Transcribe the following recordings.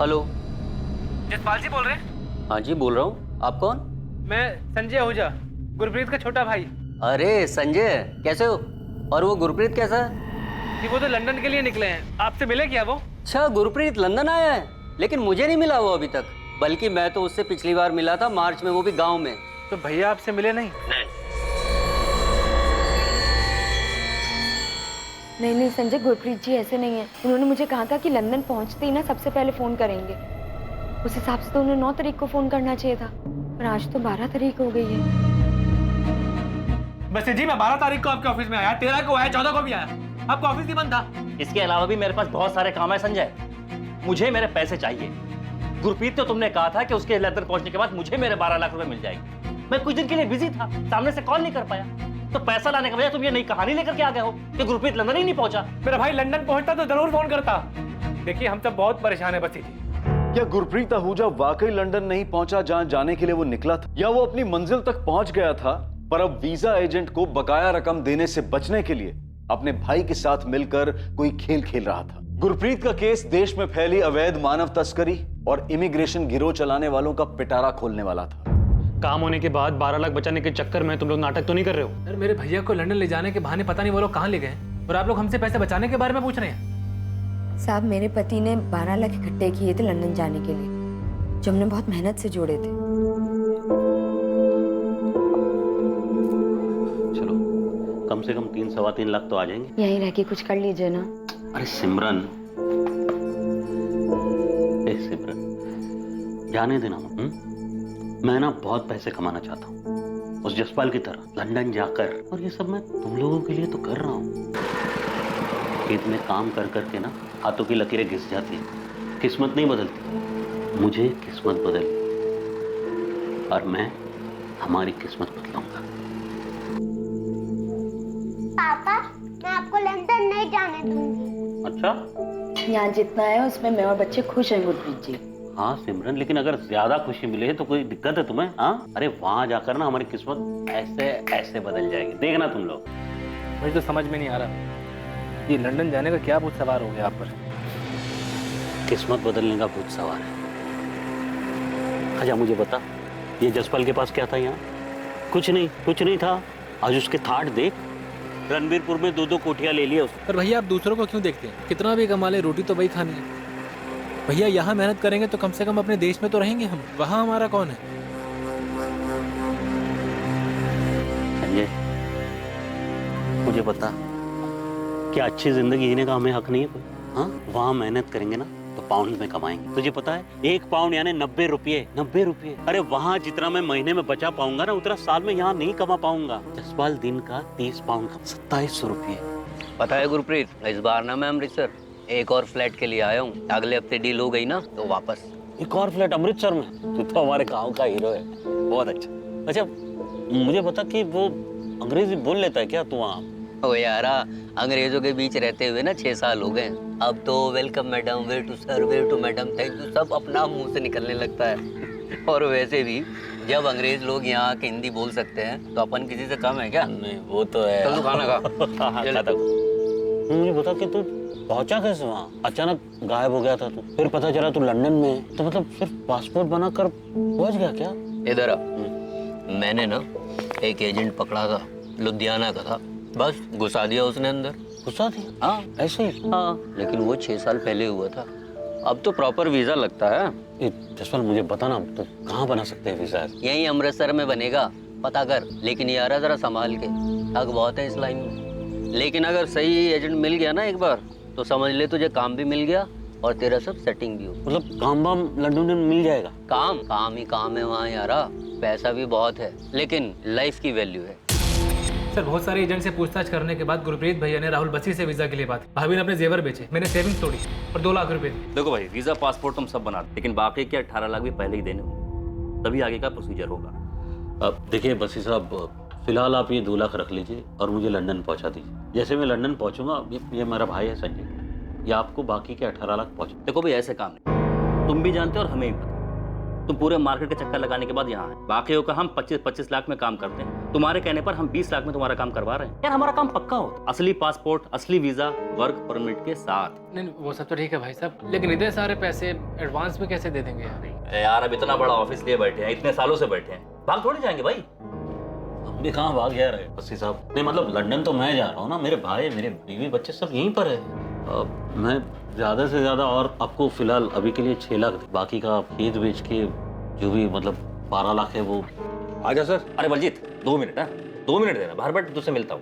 Hello. Jaspal जी बोल रहे हैं? हाँ जी बोल रहा हूँ। आप कौन? मैं संजय आहूजा, गुरप्रीत का छोटा भाई। अरे संजय, कैसे हो? और वो गुरप्रीत कैसा है? जी वो तो लंदन के लिए निकले हैं। आपसे मिले क्या वो? अच्छा, गुरप्रीत लंदन आया है, लेकिन मुझे नहीं मिला वो अभी तक। बल्कि मैं तो उससे पिछली बार मिला था मार्च में, वो भी गांव में। तो भैया आपसे मिले नहीं? नहीं संजय, गुरप्रीत जी ऐसे नहीं है। उन्होंने मुझे कहा था कि लंदन पहुंचते ही ना सबसे पहले फोन करेंगे। उस हिसाब से तो उन्हें 9 तारीख को फोन करना चाहिए था, पर आज तो 12 तारीख हो गई है। बस जी मैं 12 तारीख को आपके ऑफिस में आया, 13 को आया, 14 को भी आया। आपका ऑफिस ही बंद था। इसके अलावा भी मेरे पास बहुत सारे काम है संजय। मुझे मेरे पैसे चाहिए। गुरप्रीत तो तुमने कहा था कि उसके लंदन पहुंचने के बाद मुझे मेरे 12 लाख रुपए मिल जाएंगे। मैं कुछ दिन के लिए बिजी था, सामने से कॉल नहीं कर पाया। तो पैसा लाने के बजाय तुम ये नई कहानी लेकर के आ गए हो कि गुरप्रीत लंदन ही नहीं पहुंचा। मेरा भाई लंदन पहुंचता तो जरूर फोन करता। देखिए हम सब बहुत परेशान है बसी जी। क्या गुरप्रीत आहूजा वाकई लंदन नहीं पहुंचा जहां जाने के लिए वो निकला था, या वो अपनी मंजिल तक पहुंच गया था पर अब वीजा एजेंट को बकाया रकम देने से बचने के लिए अपने भाई के साथ मिलकर कोई खेल खेल रहा था? गुरप्रीत का केस देश में फैली अवैध मानव तस्करी और इमिग्रेशन गिरोह चलाने वालों का पिटारा खोलने वाला था। काम होने के बाद 12 लाख बचाने के चक्कर में तुम लोग नाटक तो नहीं कर रहे हो? यार मेरे भैया को लंदन ले जाने के बहाने पता नहीं वो लोग कहाँ ले गए और आप लोग हमसे पैसे बचाने के बारे में पूछ रहे हैं। साहब, मेरे पति ने 12 लाख इकट्ठे किए थे लंदन जाने के लिए, जो हमने बहुत मेहनत से जोड़े थे। चलो कम से कम 3-3.25 लाख तो आ जाएंगे। यहीं रह के कुछ कर लीजिए ना। अरे सिमरन, जाने देना। मैं ना बहुत पैसे कमाना चाहता हूँ उस जसपाल की तरह, लंदन जाकर। और ये सब मैं तुम लोगों के लिए तो कर रहा हूँ। खेत में काम कर करके ना हाथों की लकीरें घिस जाती है, किस्मत नहीं बदलती। मुझे किस्मत बदली और मैं हमारी किस्मत बदलाऊंगा। पापा, मैं आपको लंदन नहीं जाने दूंगी। अच्छा, यहाँ जितना है उसमें मैं और बच्चे खुश हैं गुरप्रीत जी। हाँ सिमरन, लेकिन अगर ज्यादा खुशी मिले तो कोई दिक्कत है तुम्हें? हाँ, अरे वहां जाकर ना हमारी किस्मत ऐसे ऐसे बदल जाएगी, देखना तुम लोग। मुझे तो समझ में नहीं आ रहा ये लंदन जाने का क्या भूत सवार हो गया आप पर। किस्मत बदलने का भूत सवार है। अच्छा मुझे बता, ये जसपाल के पास क्या था यहाँ? कुछ नहीं था। आज उसके थाट देख, रणबीरपुर में 2-2 कोठियां ले लिया उसने। पर भैया आप दूसरों को क्यों देखते हैं? कितना भी कमा ले, रोटी तो वही खानी है। भैया यहाँ मेहनत करेंगे तो कम से कम अपने देश में तो रहेंगे हम, वहाँ हमारा कौन है? संजय मुझे बता, क्या अच्छी जिंदगी जीने का हमें हक नहीं है कोई? हाँ, वहाँ मेहनत करेंगे ना तो पाउंड में कमाएंगे। तुझे पता है 1 पाउंड यानी 90 रुपये। 90 रुपये। अरे वहाँ जितना मैं महीने में बचा पाऊंगा ना, उतना साल में यहाँ नहीं कमा पाऊंगा। जसपाल दिन का 30 पाउंड का 2700 रुपये। पता है गुरप्रीत, इस बार ना मैं अमृतसर एक और फ्लैट के लिए आया हूँ। अगले हफ्ते डील हो गई ना तो वापस। एक और फ्लैट अमृतसर में? तू तो हमारे गांव का हीरो है। बहुत अच्छा। अच्छा मुझे बता कि वो अंग्रेजी बोल लेता है क्या तू वहाँ? ओ यारा, अंग्रेजों के बीच रहते हुए ना 6 साल हो गए। अब तो welcome madam, way to sir, way to madam, thank you सब अपना मुंह से निकलने लगता है। और वैसे भी जब अंग्रेज लोग यहाँ के हिंदी बोल सकते हैं तो अपन किसी से कम है क्या? नहीं वो तो है। चल तू खाना खा। मुझे बता कि तू पहुंचा कैसे वहाँ? अचानक गायब हो गया था तू, फिर पता चला तू लंदन में। तो मतलब सिर्फ पासपोर्ट बनाकर पहुंच गया क्या? इधर आ। मैंने ना एक एजेंट पकड़ा था, लुधियाना का था। बस घुसा दिया उसने अंदर। घुसा दिया? हाँ ऐसे ही? हाँ, लेकिन वो 6 साल पहले हुआ था। अब तो प्रॉपर वीजा लगता है। जसपाल मुझे बता ना, तो कहाँ बना सकते हैं वीजा? यहीं अमृतसर में बनेगा, पता कर। लेकिन यार जरा संभाल के, ठग बहुत है इस लाइन में। लेकिन अगर सही एजेंट मिल गया ना एक बार, तो समझ ले तुझे काम भी मिल गया और तेरा सब सेटिंग भी हो। मतलब काम वाम लंदन में मिल जाएगा? काम ही काम है वहाँ यारा। पैसा भी बहुत है, लेकिन लाइफ की वैल्यू है। सर बहुत सारे एजेंट से पूछताछ करने के बाद गुरप्रीत भैया ने राहुल बसी से वीजा के लिए बात। भाभी ने अपने जेवर बेचे, मैंने सेविंग्स तोड़ी और 2 लाख रुपए। देखो भाई, वीजा पासपोर्ट तुम सब बना दो, लेकिन बाकी के 18 लाख भी पहले ही देने होंगे, तभी आगे का प्रोसीजर होगा। अब देखिए बसी साहब, फिलहाल आप ये 2 लाख रख लीजिए और मुझे लंदन पहुंचा दीजिए। जैसे मैं लंदन पहुंचूंगा, ये मेरा भाई है संजय, ये आपको बाकी के 18 लाख पहुंचा। देखो भाई ऐसे काम नहीं, तुम भी जानते हो और हमें भी पता। तुम पूरे मार्केट के चक्कर लगाने के बाद यहाँ आए। बाकियों का हम 25-25 लाख में काम करते हैं, तुम्हारे कहने पर हम 20 लाख में तुम्हारा काम करवा रहे हैं। यार हमारा काम पक्का हो, असली पासपोर्ट, असली वीजा, वर्क परमिट के साथ। नहीं वो सब तो ठीक है भाई साहब, लेकिन इतने सारे पैसे एडवांस में कैसे दे देंगे यार? यार अब इतना बड़ा ऑफिस लिए बैठे हैं, इतने सालों से बैठे हैं, भाग थोड़ी जाएंगे भाई। हम भी कहाँ भाग जा रहे हैं बस्सी साहब? नहीं मतलब लंदन तो मैं जा रहा हूँ ना, मेरे भाई, मेरे बीवी, बच्चे सब यहीं पर है। मैं ज़्यादा से ज़्यादा और आपको फिलहाल अभी के लिए 6 लाख, बाकी का खेत बेच के जो भी मतलब 12 लाख है वो। आजा सर। अरे बलजीत 2 मिनट, 2 मिनट देना, बाहर बैठ तुझसे मिलता हूँ।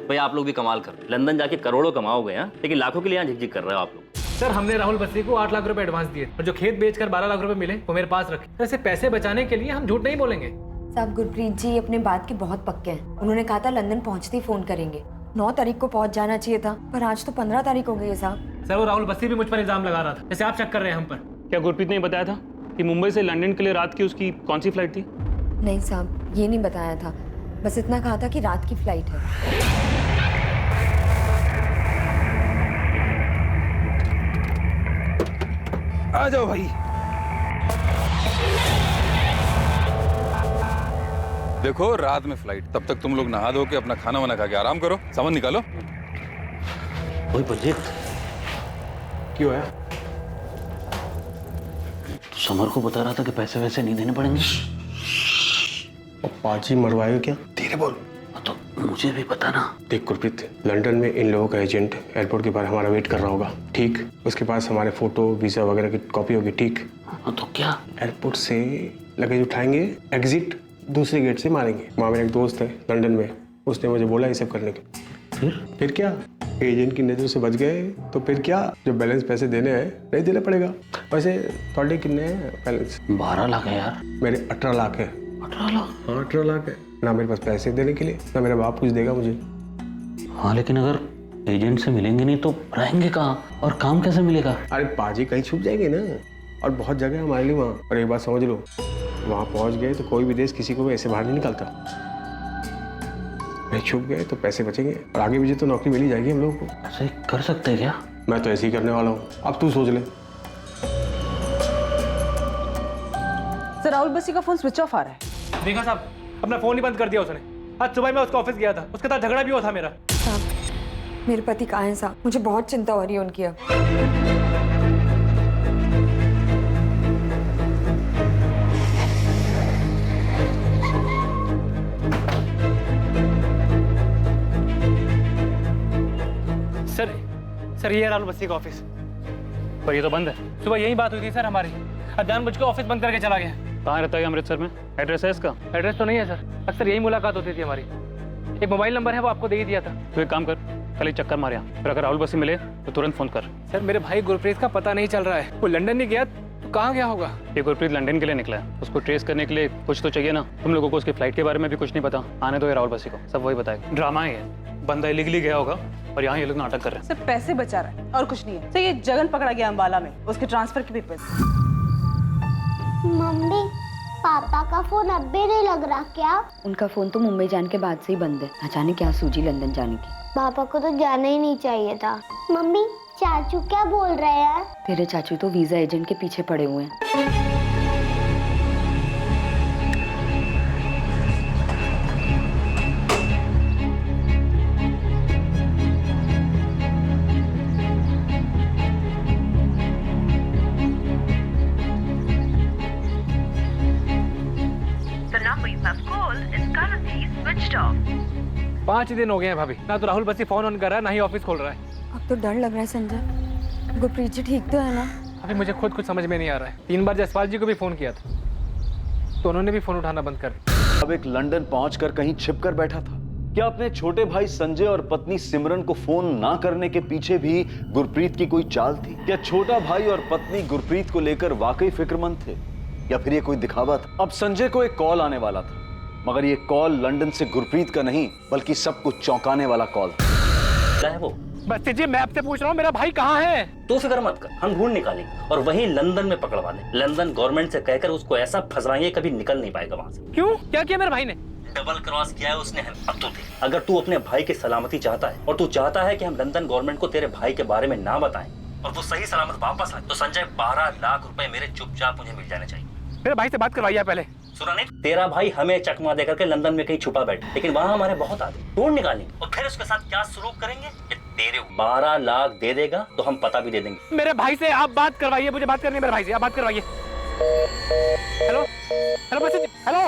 भाई आप लोग भी कमाल कर, लंदन जाके करोड़ों कमाओगे हैं, लेकिन लाखों के लिए यहाँ झिकझिक कर रहे हो आप लोग। सर हमने राहुल बस्सी को 8 लाख रुपए एडवांस दिए और जो खेत बेचकर 12 लाख रुपए मिले वो मेरे पास रखे। ऐसे पैसे बचाने के लिए हम झूठ नहीं बोलेंगे। साहब गुरप्रीत जी अपने बात के बहुत पक्के हैं। उन्होंने कहा था लंदन पहुंचते ही फोन करेंगे। 9 तारीख को पहुंच जाना चाहिए था, पर आज तो 15 तारीख हो गई है साहब। सर वो राहुल बस्सी भी मुझ पर इल्जाम लगा रहा था, जैसे आप शक कर रहे हैं हम पर। क्या गुरप्रीत ने बताया था कि मुंबई से लंदन के लिए रात की उसकी कौन सी फ्लाइट थी? नहीं साहब ये नहीं बताया था, बस इतना कहा था कि रात की फ्लाइट है। आ जाओ भाई। देखो रात में फ्लाइट, तब तक तुम लोग नहा धो के अपना खाना वाना खा के आराम करो, सामान निकालो। वही बलजीत, क्यों है? तो समर को बता रहा था कि पैसे वैसे नहीं देने पड़ेंगे। पाजी मरवाएगा क्या? धीरे बोल। तो मुझे भी पता ना। देख गुरप्रीत, लंदन में इन लोगों का एजेंट एयरपोर्ट के बाहर हमारा वेट कर रहा होगा, ठीक? उसके पास हमारे फोटो, वीजा वगैरह की कॉपी होगी, ठीक? तो क्या? एयरपोर्ट से लगेज उठाएंगे, एग्जिट दूसरे गेट से मारेंगे। वहाँ मेरा एक दोस्त है लंदन में, उसने मुझे बोला ये सब करने के। फिर क्या? एजेंट की नजर से बच गए तो फिर क्या? जो बैलेंस पैसे देने हैं नहीं देना पड़ेगा। वैसे थोड़े कितने हैं बैलेंस? 12 लाख है यार। मेरे 18 लाख है। 18 लाख? हाँ 18 लाख है ना। मेरे पास पैसे देने के लिए ना मेरा बाप कुछ देगा मुझे। हाँ लेकिन अगर एजेंट से मिलेंगे नहीं तो रहेंगे कहाँ और काम कैसे मिलेगा? अरे पाजी कहीं छुप जाएंगे ना, और बहुत जगह है हमारे लिए वहाँ। और एक बात समझ लो, वहाँ पहुँच गए तो कोई भी देश किसी को भी ऐसे बाहर नहीं निकालता। नहीं छुप गए तो पैसे बचेंगे और आगे भी तो नौकरी मिल ही जाएगी हम लोगों को। ऐसे कर सकते हैं क्या? मैं तो ऐसे ही करने वाला हूँ, अब तू सोच ले। सर राहुल बस्सी का फोन स्विच ऑफ आ रहा है। देखा साहब, अपना फोन ही बंद कर दिया उसने। आज सुबह मैं उसका ऑफिस गया था, उसके साथ झगड़ा भी हुआ था मेरा। साहब मेरे पति कहाँ हैं साहब? मुझे बहुत चिंता हो रही है उनकी अब। सर ये राहुल बस्सी का ऑफिस, पर ये तो बंद है। सुबह यही बात हुई थी सर हमारी, अब जानबूझ के ऑफिस बंद करके चला गया। कहाँ रहता है अमृतसर में? एड्रेस है इसका? एड्रेस तो नहीं है सर, अक्सर यही मुलाकात होती थी हमारी। एक मोबाइल नंबर है वो आपको दे ही दिया था। तो एक काम कर, कल एक चक्कर मार यहाँ, फिर अगर राहुल बस्सी मिले तो तुरंत फोन कर। सर मेरे भाई गुरप्रीत का पता नहीं चल रहा है, वो लंदन नहीं गया तो कहाँ गया होगा? ये गुरप्रीत लंदन के लिए निकला है, उसको ट्रेस करने के लिए कुछ तो चाहिए ना। तुम लोगों को उसकी फ्लाइट के बारे में भी कुछ नहीं पता। आने दो ये राहुल बस्सी को, सब वही बताएगा। ड्रामा है ये, बंदा इलीगली गया होगा और यहाँ ये लोग नाटक कर रहे हैं। सर पैसे बचा रहा है और कुछ नहीं है। सर ये जगन पकड़ा गया अम्बाला में, उसके ट्रांसफर के पेपर्स। मम्मी पापा का फोन अब भी नहीं लग रहा क्या? उनका फोन तो मुंबई जाने के बाद से ही बंद है, ना जाने क्या सूझी लंदन जाने की। पापा को तो जाना ही नहीं चाहिए था। मम्मी चाचू क्या बोल रहे हैं? तेरे चाचू तो वीजा एजेंट के पीछे पड़े हुए हैं। The number you have called is currently switched off. 5 दिन हो गए हैं भाभी, ना तो राहुल बस्सी फोन ऑन कर रहा है ना ही ऑफिस खोल रहा है। अब तो डर लग रहा है संजय। गुरप्रीत जी ठीक तो है ना? अभी मुझे खुद कुछ समझ में नहीं आ रहा है। 3 बार जसपाल जी को भी फोन किया था तो उन्होंने भी फोन उठाना बंद कर दिया। अब एक लंदन पहुंचकर कहीं छिपकर बैठा था। क्या अपने छोटे भाई संजय और पत्नी सिमरन को फोन ना करने के पीछे भी गुरप्रीत की कोई चाल थी? क्या छोटा भाई और पत्नी गुरप्रीत को लेकर वाकई फिक्रमंद थे या फिर ये कोई दिखावा था? अब संजय को एक कॉल आने वाला था, मगर ये कॉल लंदन से गुरप्रीत का नहीं बल्कि सबको चौंकाने वाला कॉल था। क्या है वो? बस्सी जी मैं आपसे पूछ रहा हूँ, मेरा भाई कहाँ है? तू फिक्र मत कर, हम ढूंढ निकालेंगे और वहीं लंदन में पकड़वा दें। लंदन गवर्नमेंट से कहकर उसको ऐसा फंसवाएंगे कभी निकल नहीं पाएगा वहां से। क्यों? क्या किया मेरे भाई ने? डबल क्रॉस किया है उसने। अब तो देख, अगर तू अपने भाई की सलामती चाहता है और तू चाहता है कि हम लंदन गवर्नमेंट को तेरे भाई के बारे में ना बताएं, और वो सही सलामत वापस आए तो संजय 12 लाख रुपए मेरे चुपचाप मुझे मिल जाने चाहिए। मेरे भाई से बात करवाइए पहले। सुना नहीं, तेरा भाई हमें चकमा देकर के लंदन में कहीं छुपा बैठे, लेकिन वहां हमारे बहुत आदमी ढूंढ निकालेंगे और फिर उसके साथ क्या सलूक करेंगे कि तेरे 12 लाख दे देगा तो हम पता भी दे देंगे। मेरे भाई से आप बात करवाइए, मुझे बात करनी है मेरे भाई से, आप बात करवाइए। हेलो हेलो बस हेलो।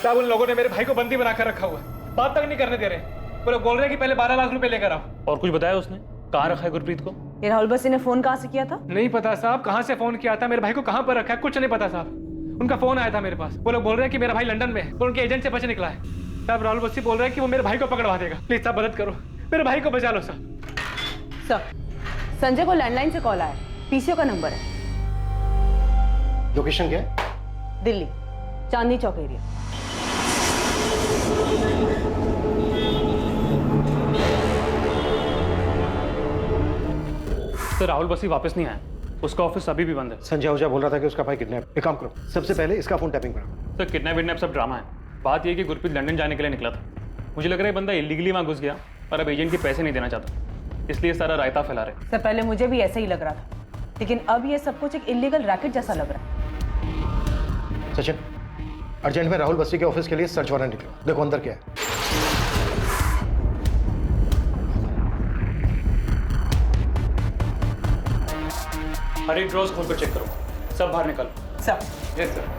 साहब, उन लोगों ने मेरे भाई को बंदी बनाकर रखा हुआ है, बात तक नहीं करने दे रहे। वो लोग बोल रहे हैं कि पहले 12 लाख रुपए लेकर आओ। और कुछ बताया उसने? कहाँ रखा है गुरप्रीत को? ये राहुल बसी ने फोन कहाँ से किया था? नहीं पता साहब, कहाँ से फोन किया था, मेरे भाई को कहाँ पर रखा है, कुछ नहीं पता साहब। उनका फोन आया था मेरे पास, वो लोग बोल रहे हैं कि मेरा भाई लंदन में है और उनके एजेंट से बच निकला है। साहब, राहुल बस्सी बोल रहे हैं कि वो मेरे भाई को पकड़वा देगा। प्लीज साहब मदद करो, मेरे भाई को बचा लो साहब। सर, संजय को लैंडलाइन से कॉल आया, पीसीओ का नंबर है। लोकेशन क्या है? दिल्ली, चांदनी चौक एरिया। सर, राहुल बसी वापस नहीं आया, उसका ऑफिस अभी भी बंद है। संजय आहूजा बोल रहा था कि उसका भाई किडनैप। एक काम करो, सबसे पहले इसका फोन टैपिंग करो। सर, किडनैप विडनैप सब ड्रामा है। बात यह है कि गुरप्रीत लंदन जाने के लिए निकला था। मुझे लग रहा है बंदा इलीगली वहाँ घुस गया और अब एजेंट के पैसे नहीं देना चाहता, इसलिए सारा रायता फैला रहे। सर, पहले मुझे भी ऐसा ही लग रहा था, लेकिन अब ये सब कुछ एक इलीगल रैकेट जैसा लग रहा है। सचिन, अर्जेंट में राहुल बस्सी के ऑफिस के लिए सर्च वारंट निकलो, देखो अंदर क्या है। हर एक ड्रॉज खोल कर चेक करो, सब बाहर निकालो। सर। Yes sir.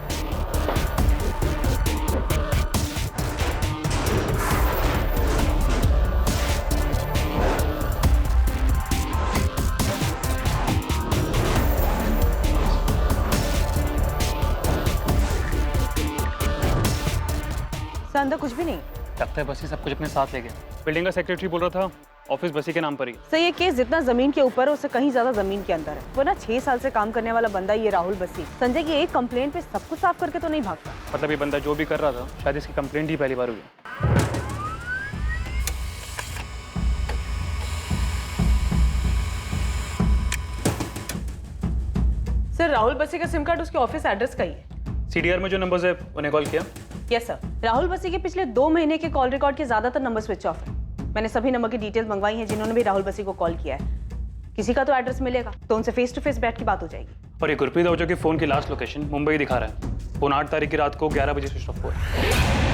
अंदर कुछ भी नहीं। लगता है बसी सब कुछ अपने साथ ले गया। बिल्डिंग का सेक्रेटरी बोल रहा था ऑफिस बसी के नाम पर ही। सर, ये केस जितना जमीन के ऊपर है उससे कहीं ज्यादा जमीन के अंदर है। वो ना 6 साल से काम करने वाला बंदा ये राहुल बसी संजय की एक कंप्लेंट पे सब कुछ साफ करके तो नहीं भागता। मतलब ये बंदा जो भी कर रहा था, शायद इसकी कंप्लेंट ही पहली बार हुई। सर, राहुल बसी का सिम कार्ड उसके ऑफिस एड्रेस का ही है। सीडीआर में जो नंबर्स है उन्हें कॉल किया? Yes sir. राहुल बसी के पिछले 2 महीने के कॉल रिकॉर्ड के ज्यादातर नंबर स्विच ऑफ है। मैंने सभी नंबर की डिटेल्स मंगवाई हैं जिन्होंने भी राहुल बसी को कॉल किया है। किसी का तो एड्रेस मिलेगा तो उनसे फेस टू फेस बैठ की बात हो जाएगी। और ये गुरप्रीत आहूजा के फोन की लास्ट लोकेशन मुंबई दिखा रहा है। फोन 8 तारीख की रात को 11 बजे स्विच ऑफ हुआ है।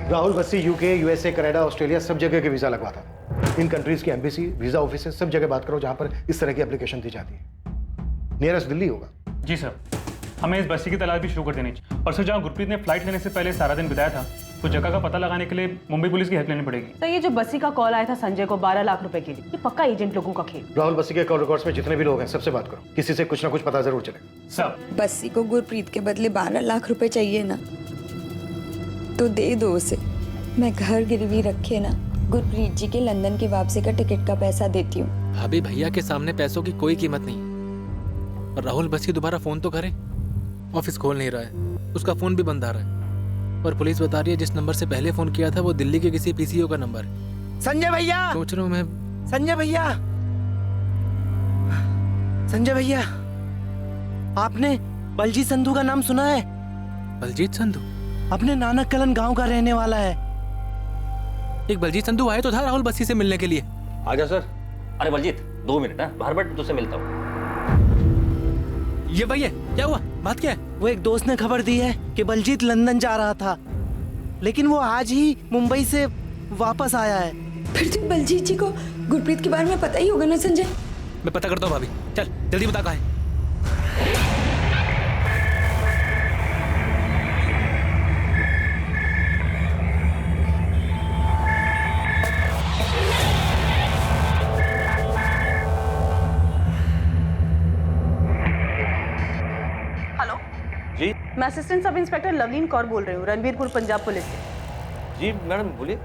Rahul Bassi UK, USA, Canada, Australia सब जगह के वीजा लगवाता है। इन कंट्रीज की एम्बेसी, वीजा ऑफिस सब जगह बात करो जहां पर इस तरह की एप्लीकेशन दी जाती है। नियरेस्ट दिल्ली होगा। जी सर, हमें इस बसी की तलाश भी शुरू कर देनी चाहिए। और सर, जहाँ गुरप्रीत ने फ्लाइट लेने से पहले सारा दिन बिताया था, तो जगह का पता लगाने के लिए मुंबई पुलिस की हेल्प लेनी पड़ेगी। तो ये जो बसी का कॉल आया था संजय को 12 लाख रुपए के लिए, ये पक्का एजेंट लोगों का खेल। राहुल बस्सी के कॉल रिकॉर्ड्स में जितने भी लोग हैं सबसे बात करो, किसी से कुछ ना कुछ पता जरूर चले। सर, बस्सी को गुरप्रीत के बदले 12 लाख रुपए चाहिए ना, तो दे दो उसे। मैं घर गिरवी रखे ना गुरप्रीत जी के लंदन की वापसी का टिकट का पैसा देती हूँ। भाभी, भैया के सामने पैसों की कोई कीमत नहीं। और राहुल बस्सी दोबारा फोन तो करे, ऑफिस खोल नहीं रहा है, उसका फोन भी बंद आ रहा है। और पुलिस बता रही है जिस नंबर से पहले फोन किया था वो दिल्ली के किसी पीसीओ का नंबर है। संजय भैया, सोच रहा हूँ मैं। संजय भैया, संजय भैया, आपने बलजीत संधू का नाम सुना है? बलजीत संधू अपने नानक कलन गांव का रहने वाला है। एक बलजीत संधू आया तो था राहुल बस्सी से मिलने के लिए। आजा सर। अरे बलजीत, 2 मिनट ना, बाहर बैठ, तुझसे मिलता हूँ। ये भैया, क्या हुआ, बात क्या है? वो एक दोस्त ने खबर दी है कि बलजीत लंदन जा रहा था, लेकिन वो आज ही मुंबई से वापस आया है। फिर तो बलजीत जी को गुरप्रीत के बारे में पता ही होगा ना संजय। मैं पता करता हूँ भाभी, चल जल्दी बता कहाँ है। जी, मैं assistant sub inspector Lovleen Kaur बोल रही हूँ, रणबीरपुर पंजाब पुलिस से। जी मैडम, बोलिए।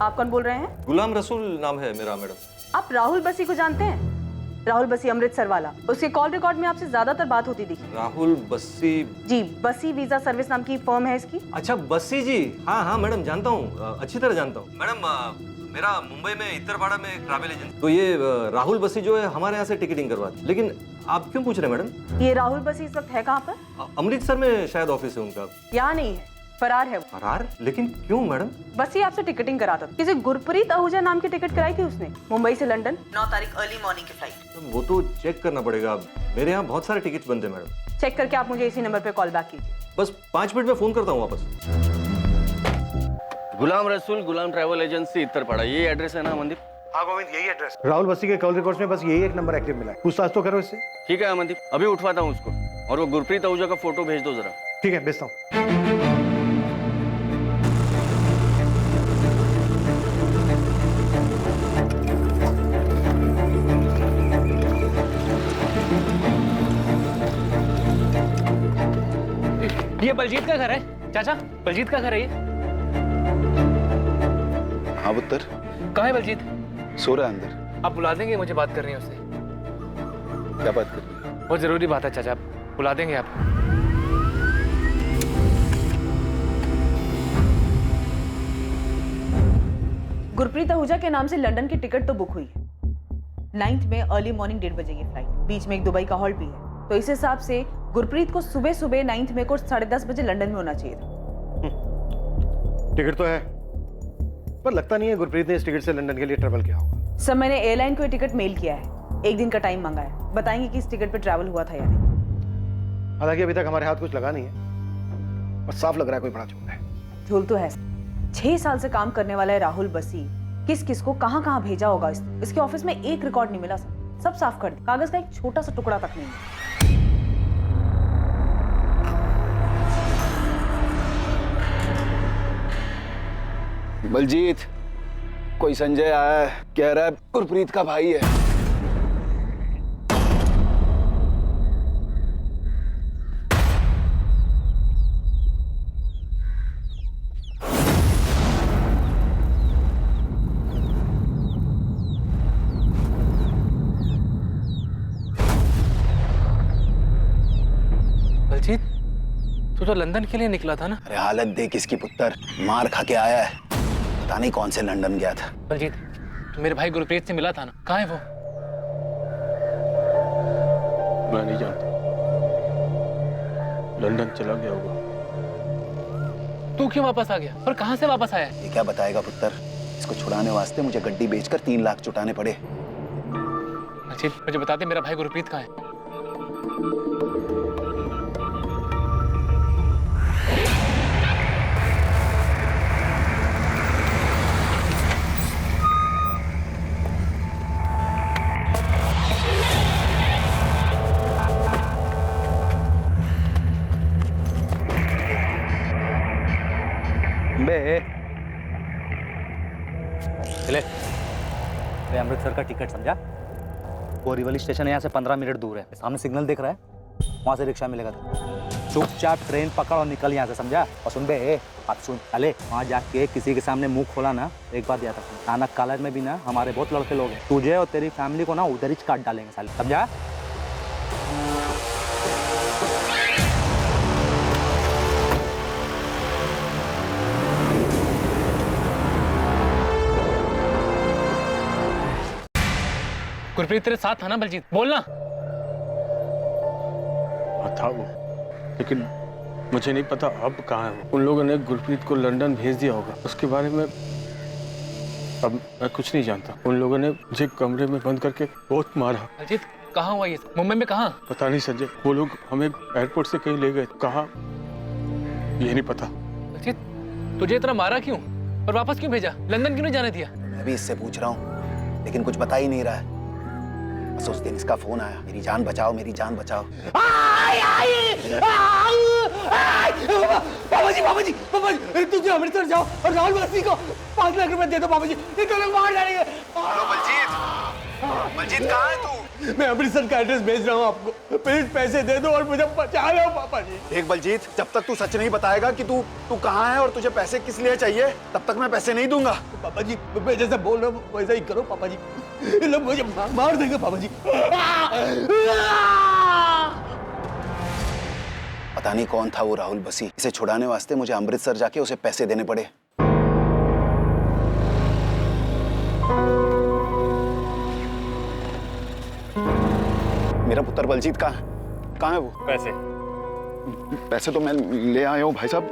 आप कौन बोल रहे हैं? गुलाम रसूल नाम है मेरा मैडम। आप राहुल बसी को जानते हैं? राहुल बसी अमृतसर वाला, उसके कॉल रिकॉर्ड में आपसे ज्यादातर बात होती दिखी। राहुल बसी? जी, बसी वीजा सर्विस नाम की फर्म है इसकी। अच्छा, बसी जी, हाँ हाँ मैडम, जानता हूँ, अच्छी तरह जानता हूँ मैडम। मेरा मुंबई में इतरपाड़ा में एक ट्रैवल एजेंट। तो ये राहुल बसी जो है हमारे यहाँ से टिकटिंग करवाते। लेकिन आप क्यों पूछ रहे हैं मैडम? ये राहुल बसी इस वक्त है कहाँ पर? अमृतसर में शायद ऑफिस है उनका। यहाँ नहीं है, फरार है वो। फरार? लेकिन क्यों मैडम? बस ये आपसे टिकटिंग कराता था। किसी गुरप्रीत आहूजा नाम की टिकट कराई थी उसने, मुंबई से लंदन, 9 तारीख अर्ली मॉर्निंग की फ्लाइट। वो तो चेक करना पड़ेगा। मेरे यहाँ बहुत सारे टिकट्स बनते हैं मैडम। चेक करके आप मुझे इसी नंबर पे कॉल बैक कीजिए। बस 5 मिनट में फोन करता हूँ वापस। गुलाम रसूल, गुलाम ट्रैवल एजेंसी इतरपाड़ा, ये एड्रेस है ना अमनदीप? हाँ गोविंद, यही एड्रेस। राहुल बस्सी के कॉल रिकॉर्ड्स में बस यही एक नंबर एक्टिव मिला है। पूछताछ तो करो इससे। ठीक है अमनदीप, अभी उठवाता हूँ उसको। और वो गुरप्रीत आहूजा का फोटो भेज दो जरा। ठीक है, भेजता हूँ। ये बलजीत का घर है चाचा, बलजीत का घर है ये। हाँ पुत्र। कहाँ है बलजीत? सो रहा है अंदर। आप बुला देंगे, मुझे बात करनी है उससे। क्या बात करनी है? बहुत जरूरी बात है चाचा, आप बुला देंगे आप? गुरप्रीत आहूजा के नाम से लंदन की टिकट तो बुक हुई है। 9th में अर्ली मॉर्निंग 1:30 बजे की फ्लाइट। बीच में एक दुबई का हॉल्ट भी है। तो इस हिसाब से गुरप्रीत को सुबह सुबह 9th में को 10:30 बजे लंदन में होना चाहिए था। टिकट तो है, पर लगता नहीं है गुरप्रीत ने इस टिकट से लंदन के लिए ट्रैवल किया होगा। सर, मैंने एयरलाइन को ये टिकट मेल किया है। 1 दिन का टाइम मांगा है, बताएंगे कि इस टिकट पे ट्रैवल हुआ था या नहीं। हालांकि अभी तक हमारे हाथ कुछ लगा नहीं है, पर साफ लग रहा है कोई बड़ा झूठ है। झूल तो है। 6 साल से काम करने वाला है राहुल बसी। किस किस को कहाँ कहाँ भेजा होगा इसके ऑफिस में एक रिकॉर्ड नहीं मिला सर। सब साफ कर दिया, कागज का एक छोटा सा टुकड़ा तक नहीं है। बलजीत, कोई संजय आया है, कह रहा है गुरप्रीत का भाई है। बलजीत, तू तो लंदन के लिए निकला था ना? अरे हालत देख इसकी पुत्र, मार खा के आया है। पता नहीं कौन से लंदन गया था। बलजीत, तू मेरे भाई गुरप्रीत से मिला था ना? कहाँ है वो? मैं नहीं जानता, लंदन चला गया होगा। तू क्यों वापस आ गया और कहाँ से वापस आया? ये क्या बताएगा पुत्र। इसको छुड़ाने वास्ते मुझे गड्डी बेचकर 3 लाख जुटाने पड़े। बलजीत, मुझे बता दे मेरा भाई गुरप्रीत कहाँ है? चले, अमृतसर का टिकट समझा? बोरीवली स्टेशन यहाँ से 15 मिनट दूर है। सामने सिग्नल दिख रहा है, वहाँ से रिक्शा मिलेगा। चुपचाप ट्रेन पकड़ और निकल यहाँ से, समझा? और सुन बे, बात सुन, चले वहाँ जाके किसी के सामने मुंह खोला ना, एक बात याद रखना, नानक कॉलेज में भी ना हमारे बहुत लड़के लोग हैं। तुझे और तेरी फैमिली को ना उधर ही काट डालेंगे साले, समझा? गुरप्रीत तेरे साथ था ना बलजीत? बोलना। था वो, लेकिन मुझे नहीं पता अब कहाँ है वो। उन लोगों ने गुरप्रीत को लंदन भेज दिया होगा, उसके बारे में अब मैं कुछ नहीं जानता। उन लोगों ने मुझे कमरे में बंद करके बहुत मारा। बलजीत, कहाँ हुआ ये? मुंबई में कहाँ? पता नहीं संजय, वो लोग हमें एयरपोर्ट से कहीं ले गए, कहाँ ये नहीं पता। बलजीत, तुझे इतना मारा क्यों और वापस क्यों भेजा? लंदन क्यों नहीं जाने दिया? मैं भी इससे पूछ रहा हूँ, लेकिन कुछ बता ही नहीं रहा है। बस उस दिन इसका फोन आया, मेरी जान बचाओ, मेरी जान बचाओ। बाबा जी, तुझे अमृतसर जाओ और राहुल बस्सी को 5 लाख रुपए दे दो बाबा जी, ये तो लोग मार डालेंगे। हेलो बलजीत कहाँ है तू? मैं अमृतसर का एड्रेस भेज रहा हूँ आपको, प्लीज पैसे दे दो और मुझे बचा लो पापा जी। देख बलजीत, जब तक तू सच नहीं बताएगा कि तू कहाँ है और तुझे पैसे किस लिए चाहिए, तब तक मैं पैसे नहीं दूंगा। पापा जी, मैं जैसा बोल रहा हूँ वैसा ही करो पापा जी, ये लोग मुझे मार देंगे पापा जी। पता नहीं कौन था वो राहुल बसी, इसे छुड़ाने वास्ते मुझे अमृतसर जाके उसे पैसे देने पड़े। मेरा पुत्र बलजीत कहाँ है वो? पैसे तो मैं ले आया हूँ भाई साहब,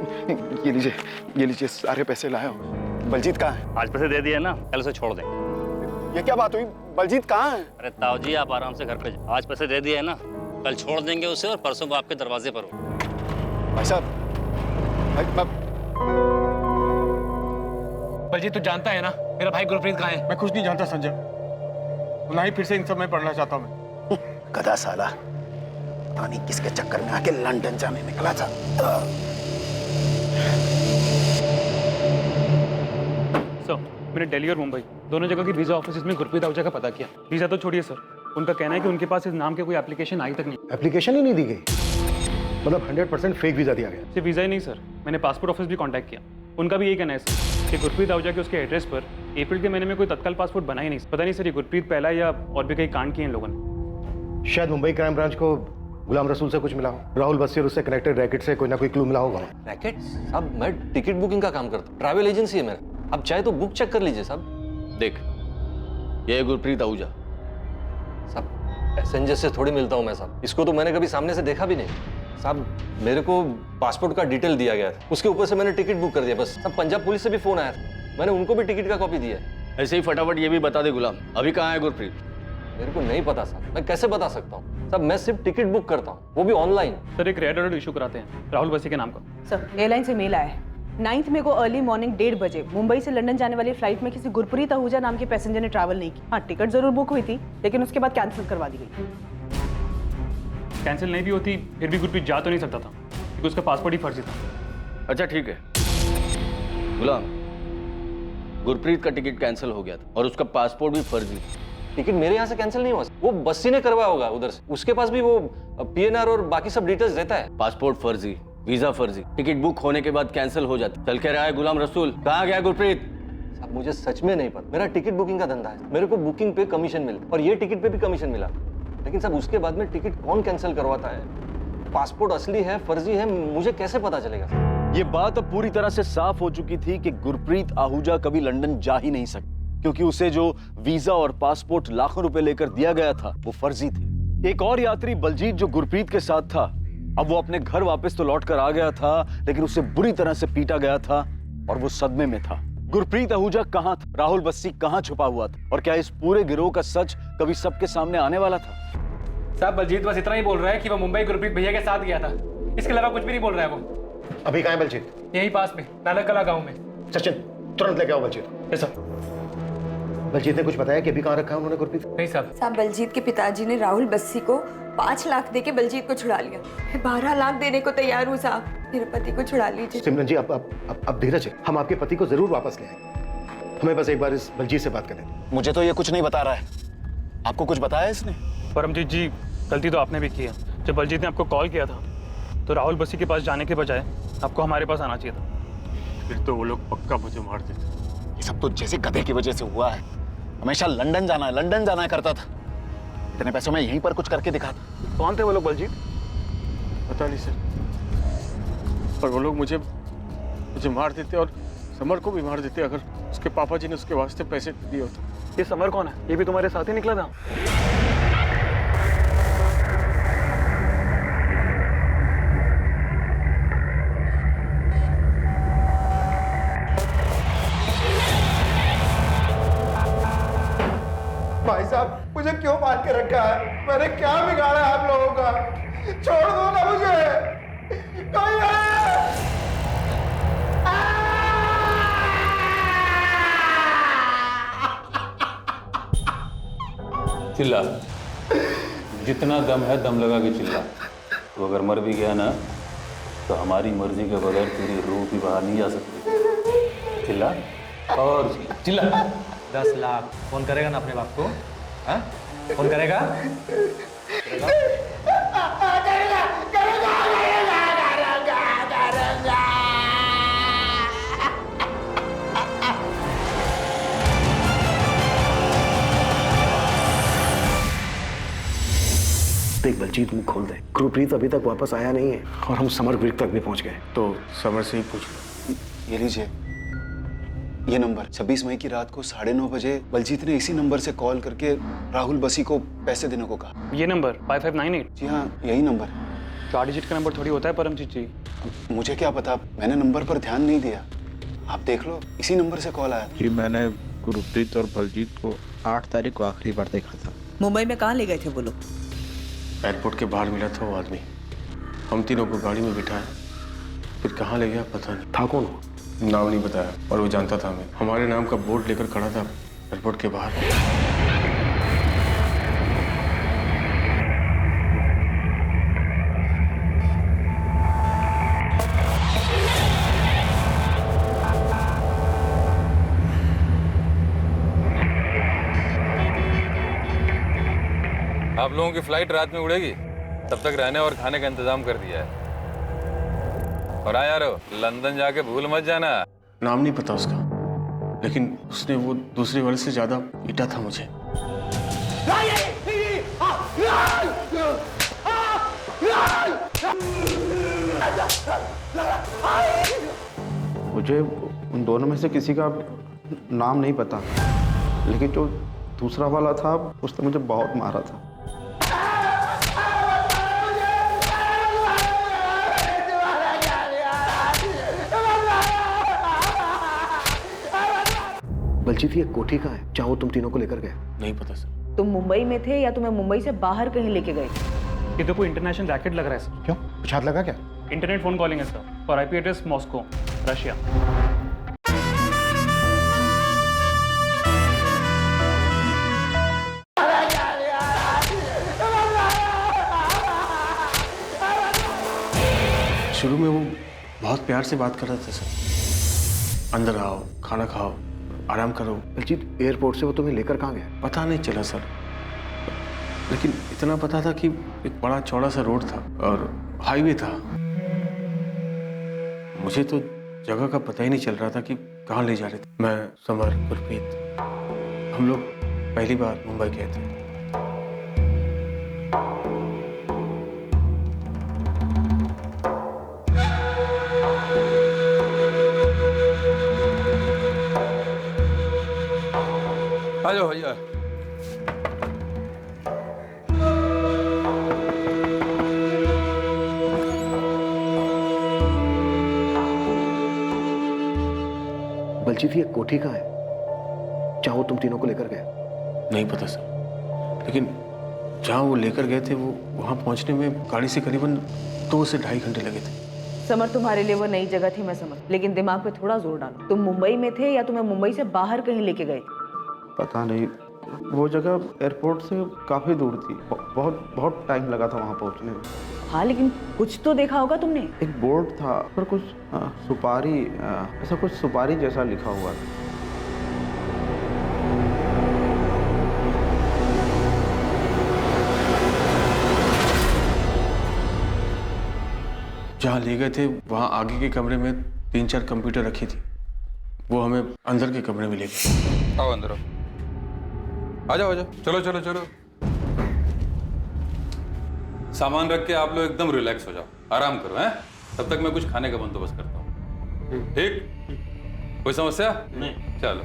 ये लीजिए सारे पैसे लाया हूँ। बलजीत कहाँ है? आज पैसे दे दिए ना, कल उसे छोड़ दें। ये क्या बात हुई? बलजीत कहाँ है? अरे ताऊ जी आप आराम से घर पे जाओ, आज पैसे दे दिए ना, कल छोड़ देंगे उसे और परसों को आपके दरवाजे पर हो। भाई साहब, बलजीत तू जानता है ना मेरा भाई गुरप्रीत कहाँ है? मैं कुछ नहीं जानता संजय, ना ही फिर से इन सब में पढ़ना चाहता हूँ मैं। गधा साला, पता नहीं किसके चक्कर में आके लंदन जाने निकला था। मैंने दिल्ली और मुंबई दोनों जगह की वीजा ऑफिस में गुरप्रीत आहूजा का पता किया। वीजा तो छोड़िए सर, उनका कहना है कि उनके पास इस नाम के कोई एप्लीकेशन आई तक नहीं। एप्लीकेशन ही नहीं दी गई, मतलब 100% फेक वीजा दिया गया। सिर्फ वीजा ही नहीं सर, मैंने पासपोर्ट ऑफिस भी कांटेक्ट किया, उनका भी यही कहना है सर कि गुरप्रीत आहूजा के उसके एड्रेस पर अप्रैल के महीने में कोई तत्काल पासपोर्ट बना ही नहीं। पता नहीं सर ये गुरप्रीत पहला या और भी कई कांड किए इन लोगों ने। शायद मुंबई क्राइम ब्रांच को गुलाम रसूल से कुछ मिला हो, राहुल बस्सी और उससे कनेक्टेड रैकेट से कोई ना कोई क्लू मिला होगा। रैकेट साहब, मैं टिकट बुकिंग का काम करता हूँ, ट्रैवल एजेंसी है मेरा, आप चाहे तो बुक चेक कर लीजिए साहब। देख, ये है गुरप्रीत आहूजा साहब, पैसेंजर से थोड़ी मिलता हूँ मैं साहब, इसको तो मैंने कभी सामने से देखा भी नहीं साहब। मेरे को पासपोर्ट का डिटेल दिया गया था, उसके ऊपर से मैंने टिकट बुक कर दिया बस। अब पंजाब पुलिस से भी फोन आया था, मैंने उनको भी टिकट का कॉपी दिया है। ऐसे ही फटाफट ये भी बता दे गुलाम, अभी कहाँ है गुरप्रीत? मेरे को नहीं पता साहब, मैं कैसे बता सकता हूँ साहब, मैं सिर्फ टिकट बुक करता हूँ, वो भी ऑनलाइन। सर एक रेड अलर्ट इशू कराते हैं राहुल बस्सी के नाम का। सर एयरलाइन से मेल आया है, 9 मई को अर्ली मॉर्निंग 1:30 बजे मुंबई से लंदन जाने वाली फ्लाइट में किसी गुरप्रीत आहूजा नाम के पैसेंजर ने ट्रैवल नहीं की। हाँ, टिकट जरूर बुक हुई थी लेकिन उसके बाद कैंसिल करवा दी गई। कैंसिल नहीं भी होती फिर भी गुरप्रीत जा तो नहीं सकता था क्योंकि उसका पासपोर्ट ही फर्जी था। अच्छा ठीक है गुलाम, गुरप्रीत का टिकट कैंसिल हो गया था और उसका पासपोर्ट भी फर्जी था। टिकट मेरे यहाँ से कैंसिल नहीं हुआ, वो बस्सी ने करवाया होगा उधर से, उसके पास भी वो पीएनआर और बाकी सब डिटेल्स रहता है। पासपोर्ट फर्जी, वीजा फर्जी, टिकट बुक होने के बाद कैंसिल हो जाती। चल के रहा है गुलाम रसूल, कहाँ गया गुरप्रीत? साहब मुझे सच में नहीं पता, मेरा टिकट बुकिंग का धंधा है, मेरे को बुकिंग पे कमीशन मिला और ये टिकट पे भी कमीशन मिला, लेकिन साहब उसके बाद में टिकट कौन कैंसिल करवाता है, पासपोर्ट असली है फर्जी है, मुझे कैसे पता चलेगा? ये बात अब पूरी तरह से साफ हो चुकी थी कि गुरप्रीत आहूजा कभी लंदन जा ही नहीं सकता, क्योंकि उसे जो वीजा और पासपोर्ट लाखों रुपए लेकर दिया गया था वो फर्जी थे। एक और यात्री बलजीत जो गुरप्रीत के साथ था, अब वो अपने घर वापस तो लौट कर आ गया था, लेकिन उसे बुरी तरह से पीटा गया था और वो सदमे में था। गुरप्रीत आहूजा कहाँ था, राहुल बस्सी कहाँ छुपा हुआ था, और क्या इस पूरे गिरोह का सच कभी सबके सामने आने वाला था? साहब बलजीत बस इतना ही बोल रहा है कि वो मुंबई गुरप्रीत भैया के साथ गया था, इसके अलावा कुछ भी नहीं बोल रहा है वो। अभी कहाँ है बलजीत? यही पास में नानकला गांव में। सचिन तुरंत लेके आओ बलजीत। Yes sir. बलजीत ने कुछ बताया कि अभी कहाँ रखा है उन्होंने गुरप्रीत? नहीं साहब। साहब बलजीत के पिताजी ने राहुल बस्सी को 5 लाख देके बलजीत को छुड़ा लिया। मैं 12 लाख देने को तैयार हूँ साहब, मेरे पति को छुड़ा लीजिए। सिमरन जी अब धीरज है, हम आपके पति को जरूर वापस ले आएंगे, हमें बस एक बार इस बलजीत से बात करनी। मुझे तो ये कुछ नहीं बता रहा है, आपको कुछ बताया इसने? परमजीत जी गलती तो आपने भी की है, जब बलजीत ने आपको कॉल किया था तो राहुल बस्सी के पास जाने के बजाय आपको हमारे पास आना चाहिए था। फिर तो वो लोग पक्का मुझे मार देते। ये सब तो जैसे गधे की वजह से हुआ है, हमेशा लंदन जाना है करता था, इतने पैसों में यहीं पर कुछ करके दिखाता। कौन थे वो लोग बलजीत? पता नहीं सर, पर वो लोग मुझे मार देते और समर को भी मार देते अगर उसके पापा जी ने उसके वास्ते पैसे दिए होते। ये समर कौन है? ये भी तुम्हारे साथ ही निकला था? भाई साहब मुझे क्यों बांध के रखा है? मैंने क्या बिगाड़ा है आप लोगों का? छोड़ दो ना मुझे, कोई है? चिल्ला, जितना दम है दम लगा के चिल्ला। तो अगर मर भी गया ना तो हमारी मर्जी के बगैर तेरी रूह भी बाहर नहीं जा सकती। चिल्ला और चिल्ला। 10 लाख फोन करेगा ना अपने बाप को? हाँ फोन करेगा? देख बलजीत मुंह खोल दे, गुरप्रीत अभी तक वापस आया नहीं है और हम समर ब्रिक तक भी पहुंच गए। तो समर से ही पूछ। ये लीजिए, ये नंबर 26 मई की रात को 9:30 बजे बलजीत ने इसी नंबर से कॉल करके राहुल बसी को पैसे देने को कहा। ये नंबर 5598? जी हाँ, यही नंबर है। 4 डिजिट का नंबर थोड़ी होता है परमजीत जी। मुझे क्या पता, मैंने नंबर पर ध्यान नहीं दिया। आप देख लो, इसी नंबर से कॉल आया। जी मैंने गुरप्रीत और बलजीत को 8 तारीख को आखिरी बार देखा था। मुंबई में कहाँ ले गए थे वो लोग? एयरपोर्ट के बाहर मिला था वो आदमी, हम तीनों को गाड़ी में बिठाया, फिर कहाँ ले गया पता नहीं। था कौन? नाम नहीं बताया, और वो जानता था हमें। हमारे नाम का बोर्ड लेकर खड़ा था एयरपोर्ट के बाहर। आप लोगों की फ्लाइट रात में उड़ेगी, तब तक रहने और खाने का इंतजाम कर दिया है। और हाँ यारो, लंदन जाके भूल मत जाना। नाम नहीं पता उसका, लेकिन उसने वो दूसरे वाले से ज्यादा पीटा था मुझे। मुझे उन दोनों में से किसी का नाम नहीं पता, लेकिन जो दूसरा वाला था उसने मुझे बहुत मारा था। बलजीत ये कोठी का है जहाँ वो तुम तीनों को लेकर गए? नहीं पता सर। तुम मुंबई में थे या तुम्हें मुंबई से बाहर कहीं लेके गए? ये तो कोई इंटरनेशनल रैकेट लग रहा है सर। क्यों, कुछ हाथ लगा क्या? इंटरनेट फोन कॉलिंग है सर, और आईपी एड्रेस मॉस्को, रशिया। शुरू में वो बहुत प्यार से बात कर रहा था सर, अंदर आओ, खाना खाओ, आराम करो। बलजीत एयरपोर्ट से वो तुम्हें लेकर कहाँ गया? पता नहीं चला सर, लेकिन इतना पता था कि एक बड़ा चौड़ा सा रोड था और हाईवे था। मुझे तो जगह का पता ही नहीं चल रहा था कि कहाँ ले जा रहे थे। मैं, समर, गुरप्रीत, हम लोग पहली बार मुंबई गए थे। आ जाओ भैया। बलजीत ये कोठी का है जहाँ वो तुम तीनों को लेकर गए? नहीं पता सर, लेकिन जहाँ वो लेकर गए थे वो वहाँ पहुँचने में गाड़ी से करीबन 2 से 2.5 घंटे लगे थे। समर, तुम्हारे लिए वो नई जगह थी, मैं समझ, लेकिन दिमाग पे थोड़ा जोर डालो। तुम मुंबई में थे या तुम्हें मुंबई से बाहर कहीं लेके गए? पता नहीं, वो जगह एयरपोर्ट से काफ़ी दूर थी। बहुत टाइम लगा था वहाँ पहुँचने में। हाँ, लेकिन कुछ तो देखा होगा तुमने। एक बोर्ड था पर कुछ सुपारी, ऐसा कुछ सुपारी जैसा लिखा हुआ था। जहाँ ले गए थे वहाँ आगे के कमरे में 3-4 कंप्यूटर रखी थी, वो हमें अंदर के कमरे में ले गए। आओ अंदर आओ, आ जाओ आ जाओ, चलो चलो चलो। सामान रख के आप लोग एकदम रिलैक्स हो जाओ, आराम करो हैं। तब तक मैं कुछ खाने का बंदोबस्त करता हूँ। ठीक, कोई समस्या नहीं? चलो।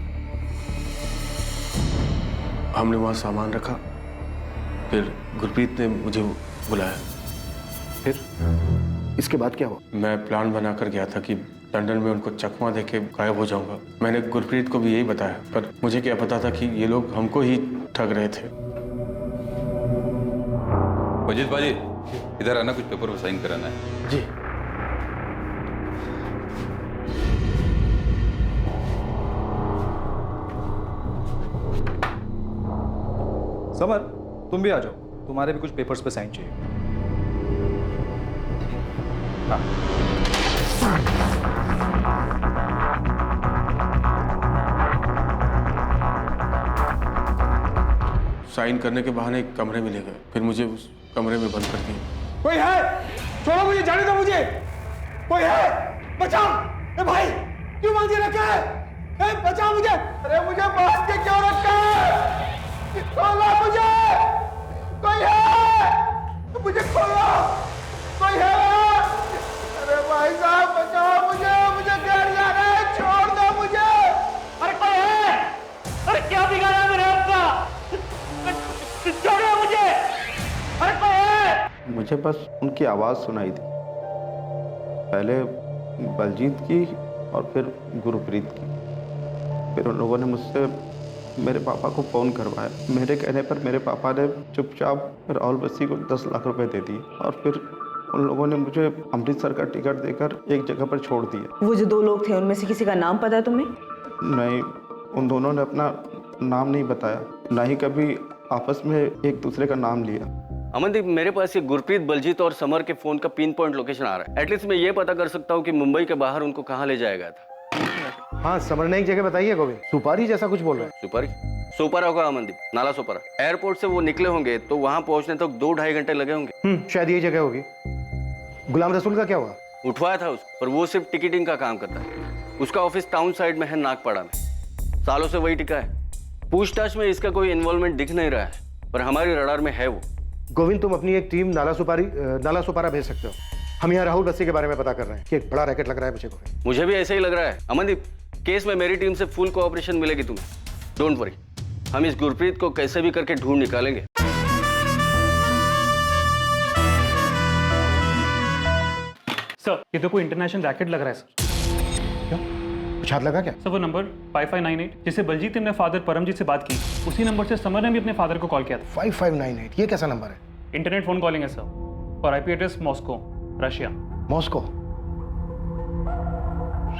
हमने वहाँ सामान रखा, फिर गुरप्रीत ने मुझे बुलाया। फिर इसके बाद क्या हुआ? मैं प्लान बनाकर गया था कि लंदन में उनको चकमा देके गायब हो जाऊंगा। मैंने गुरप्रीत को भी यही बताया, पर मुझे क्या पता था कि ये लोग हमको ही ठग रहे थे। अजीत बाजी, इधर आना, कुछ पेपर पर साइन कराना है। जी। समर, तुम भी आ जाओ, तुम्हारे भी कुछ पेपर्स पे साइन चाहिए। हाँ। साइन करने के बहाने एक कमरे में ले गए, फिर मुझे उस कमरे में बंद कर दिया। कोई है? छोड़ो मुझे, जाने दो मुझे। कोई है? बचाओ! ए भाई, क्यों बांध के रखा है? ए, बचाओ मुझे! अरे मुझे बांध के क्यों रखा है? खोलो मुझे! कोई है? मुझे खोलो! कोई है? अरे भाई साहब, बचाओ मुझे! मुझे घर जाना है, छोड़ दो मुझे! क्या बिगाड़ा मेरे आपका? छोड़ो मुझे। अरे कोई है? मुझे बस उनकी आवाज़ सुनाई दी, पहले बलजीत की और फिर गुरप्रीत की। फिर उन लोगों ने मुझसे मेरे पापा को फ़ोन करवाया। मेरे कहने पर मेरे पापा ने चुपचाप राहुल बस्सी को 10 लाख रुपए दे दिए और फिर उन लोगों ने मुझे अमृतसर का टिकट देकर एक जगह पर छोड़ दिया। वो जो 2 लोग थे उनमें से किसी का नाम पता है तुम्हें? नहीं, उन दोनों ने अपना नाम नहीं बताया, ना ही कभी आपस में एक दूसरे का नाम लिया। अमनदीप, मेरे पास ये गुरप्रीत, बलजीत और समर के फोन का पिन पॉइंट लोकेशन आ रहा है। एटलीस्ट मैं ये पता कर सकता हूँ कि मुंबई के बाहर उनको कहाँ ले जाया गया था। हाँ, समर ने एक जगह बताई है गोविंद, सुपारी जैसा कुछ बोल रहे हैं। सुपारी? सोपारा होगा अमनदीप, नाला सोपारा। एयरपोर्ट से वो निकले होंगे तो वहां पहुंचने तक 2-2.5 घंटे लगे होंगे। शायद ये जगह होगी। गुलाम रसूल का क्या हुआ? उठवाया था उसको, पर वो सिर्फ टिकटिंग का काम करता है। उसका ऑफिस टाउन साइड में है, नागपाड़ा में। सालों से वही टिका है। पूछताछ में इसका कोई इन्वॉल्वमेंट दिख नहीं रहा है, पर हमारी रडार में है वो। गोविंद, तुम अपनी एक टीम नाला सुपारा भेज सकते हो। हम यहाँ राहुल बस्सी के बारे में पता कर रहे हैं कि एक बड़ा रैकेट लग रहा है मुझे। मुझे भी ऐसा ही लग रहा है अमनदीप। केस में मेरी टीम से फुल कोऑपरेशन मिलेगी तुम्हें, डोंट वरी। हम इस गुरप्रीत को कैसे भी करके ढूंढ निकालेंगे। सर, ये तो कोई इंटरनेशनल रैकेट लग रहा है सर। क्या कुछ हाथ लगा क्या? सर, वो नंबर 5598 जिससे बलजीत ने अपने फादर परमजीत से बात की, उसी नंबर से समर ने भी अपने फादर को कॉल किया था। 5598 ये कैसा नंबर है? इंटरनेट फोन कॉलिंग है सर, और IP address Moscow, Russia. Moscow,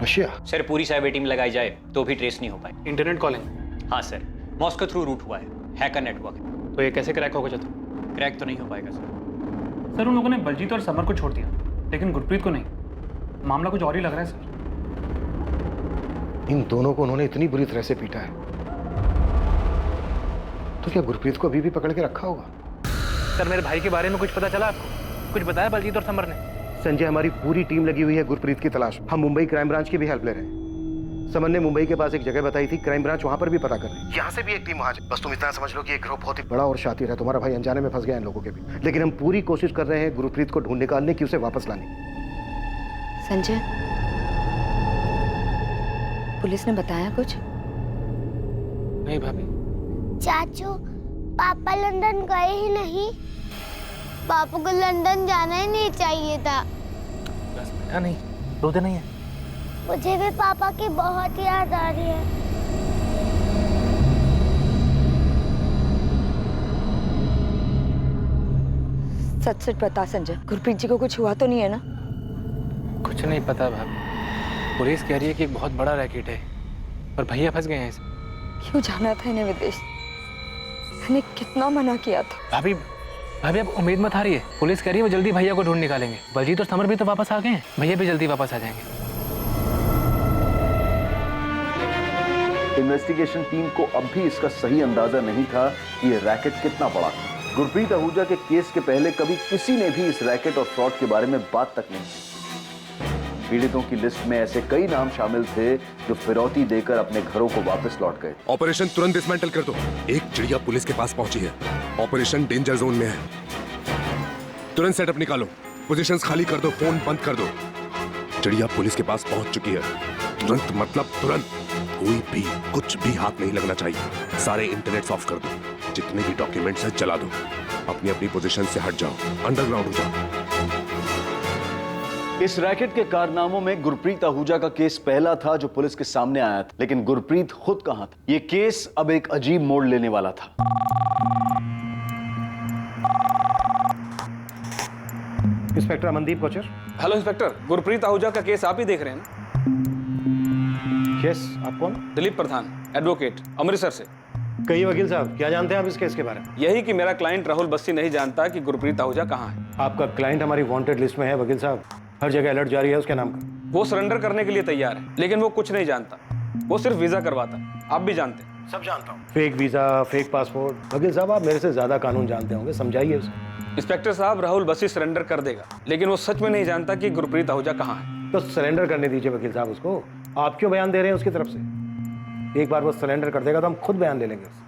Russia? Sir, पूरी साइबर टीम लगाई जाए तो भी ट्रेस नहीं हो पाए। Internet calling? हाँ सर, मॉस्को थ्रू रूट हुआ है, हैकर नेटवर्क है। तो ये कैसे क्रैक होगा चतुर? क्रैक तो नहीं हो पाएगा सर। सर, उन लोगों ने बलजीत और समर को छोड़ दिया, लेकिन गुरप्रीत को नहीं। मामला कुछ और ही लग रहा है सर। इन दोनों को उन्होंने इतनी बुरी तरह से पीटा है, तो क्या गुरप्रीत को अभी भी पकड़ के रखा होगा? सर, मेरे भाई के बारे में कुछ पता चला आपको? कुछ बताया बलजीत और समर ने? संजय, हमारी पूरी टीम लगी हुई है गुरप्रीत की तलाश। हम मुंबई क्राइम ब्रांच की भी हेल्प ले रहे हैं। समर ने मुंबई के पास एक जगह बताई थी, क्राइम ब्रांच वहां पर भी पता कर रही है। यहाँ से भी एक टीम वहां है। बस तुम इतना समझ लो कि एक ग्रुप बहुत ही बड़ा और शातिर है। तुम्हारा भाई अनजाने में फंस गया इन लोगों के भी, लेकिन हम पूरी कोशिश कर रहे हैं गुरप्रीत को ढूंढ निकालने की, उसे वापस लाने। संजय, पुलिस ने बताया कुछ? नहीं भाभी। चाचू, पापा लंदन गए ही नहीं। पापा को लंदन जाना ही नहीं चाहिए था। बस बेटा, नहीं रोते नहीं है। मुझे भी पापा की बहुत याद आ रही है। सच सच बता संजय, गुरप्रीत जी को कुछ हुआ तो नहीं है ना? कुछ नहीं पता भाभी। पुलिस कह रही है कि एक बहुत बड़ा रैकेट है और भैया फंस गए हैं इसमें। क्यों जाना था इन्हें विदेश? मैंने कितना मना किया था। भाभी अब उम्मीद मत हारिए। पुलिस कह रही है वो जल्दी भैया को ढूंढ निकालेंगे। बलजीत और समर भी तो वापस आ गए हैं, भैया भी जल्दी वापस आ जाएंगे। इन्वेस्टिगेशन टीम को अब भी इसका सही अंदाजा नहीं था कि यह रैकेट कितना बड़ा था। गुरप्रीत आहूजा के केस के पहले कभी किसी ने भी इस रैकेट और फ्रॉड के बारे में बात तक नहीं की। पीड़ितों की लिस्ट में ऐसे कई नाम शामिल थे जो फिरौती देकर अपने घरों को वापस लौट गए। ऑपरेशन तुरंत डिसमेंटल कर दो। एक चिड़िया पुलिस के पास पहुंची है। ऑपरेशन डेंजर जोन में है। तुरंत सेटअप निकालो, पोजीशंस खाली कर दो, फोन बंद कर दो। चिड़िया पुलिस के पास पहुंच चुकी है। तुरंत मतलब तुरंत। कोई भी कुछ भी हाथ नहीं लगना चाहिए। सारे इंटरनेट ऑफ कर दो। जितने भी डॉक्यूमेंट्स हैं जला दो। अपनी अपनी पोजीशन से हट जाओ, अंडरग्राउंड हो जाओ। इस रैकेट के कारनामों में गुरप्रीत आहूजा का केस पहला था जो पुलिस के सामने आया था, लेकिन गुरप्रीत खुद कहां था? यह केस अब एक अजीब मोड़ लेने वाला था। Inspector Amandeep Kochar. Hello inspector, Gurpreet Ahuja का केस आप ही देख रहे हैं ना? यस, आप कौन? दिलीप प्रधान, एडवोकेट, अमृतसर से। कहिए वकील साहब, क्या जानते हैं आप इस केस के बारे में? यही कि मेरा क्लाइंट राहुल बस्सी नहीं जानता कि गुरप्रीत आहूजा कहाँ है। आपका क्लाइंट हमारी वांटेड लिस्ट में है वकील साहब। हर जगह अलर्ट जारी है उसके नाम का। वो सरेंडर करने के लिए तैयार है, लेकिन वो कुछ नहीं जानता। वो सिर्फ वीजा करवाता। आप भी जानते हैं। सब जानता हूँ। Fake visa, fake passport. वकील साहब, आप मेरे से ज्यादा कानून जानते होंगे, समझाइए उसे। इंस्पेक्टर साहब, राहुल बस्सी सरेंडर कर देगा, लेकिन वो सच में नहीं जानता कि गुरप्रीत आहूजा कहाँ है। तो सरेंडर करने दीजिए वकील साहब उसको। आप क्यों बयान दे रहे हैं उसकी तरफ से? एक बार वो सरेंडर कर देगा तो हम खुद बयान ले लेंगे उससे।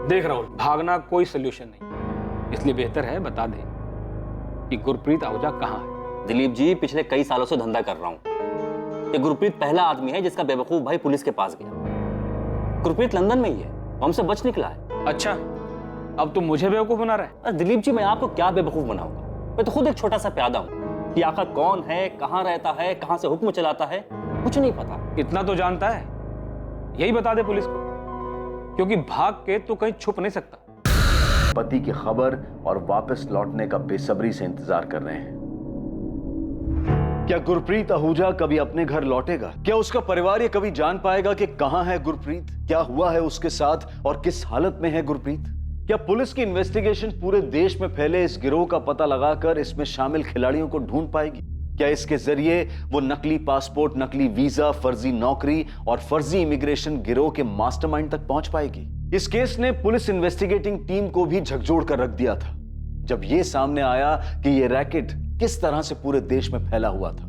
देख राहुल, भागना कोई सोल्यूशन नहीं, इसलिए बेहतर है बता दें कि गुरप्रीत आहूजा कहाँ है। दिलीप जी, पिछले कई सालों से धंधा कर रहा हूँ। ये गुरप्रीत पहला आदमी है जिसका बेवकूफ भाई पुलिस के पास गया। गुरप्रीत लंदन में ही है, वो हमसे बच निकला है। अच्छा, अब तुम मुझे बेवकूफ बना रहे? अरे दिलीप जी, मैं आपको क्या बेवकूफ बनाऊंगा? मैं तो खुद एक छोटा सा प्यादा हूँ कि आखिर कौन है, कहाँ रहता है, कहाँ से हुक्म चलाता है, कुछ नहीं पता। इतना तो जानता है, यही बता दे पुलिस को, क्योंकि भाग के तो कहीं छुप नहीं सकता। पति की खबर और वापस लौटने का बेसब्री से इंतजार कर रहे हैं। क्या गुरप्रीत आहूजा कभी अपने घर लौटेगा? क्या उसका परिवार ये कभी जान पाएगा कि कहां है गुरप्रीत, क्या हुआ है उसके साथ और किस हालत में है गुरप्रीत? क्या पुलिस की इन्वेस्टिगेशन पूरे देश में फैले इस गिरोह का पता लगाकर इसमें शामिल खिलाड़ियों को ढूंढ पाएगी? क्या इसके जरिए वो नकली पासपोर्ट, नकली वीजा, फर्जी नौकरी और फर्जी इमिग्रेशन गिरोह के मास्टरमाइंड तक पहुंच पाएगी? इस केस ने पुलिस इन्वेस्टिगेटिंग टीम को भी झकझोर कर रख दिया था जब यह सामने आया कि यह रैकेट किस तरह से पूरे देश में फैला हुआ था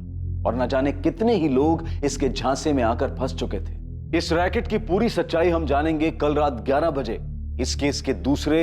और न जाने कितने ही लोग इसके झांसे में आकर फंस चुके थे। इस रैकेट की पूरी सच्चाई हम जानेंगे कल रात 11 बजे इस केस के दूसरे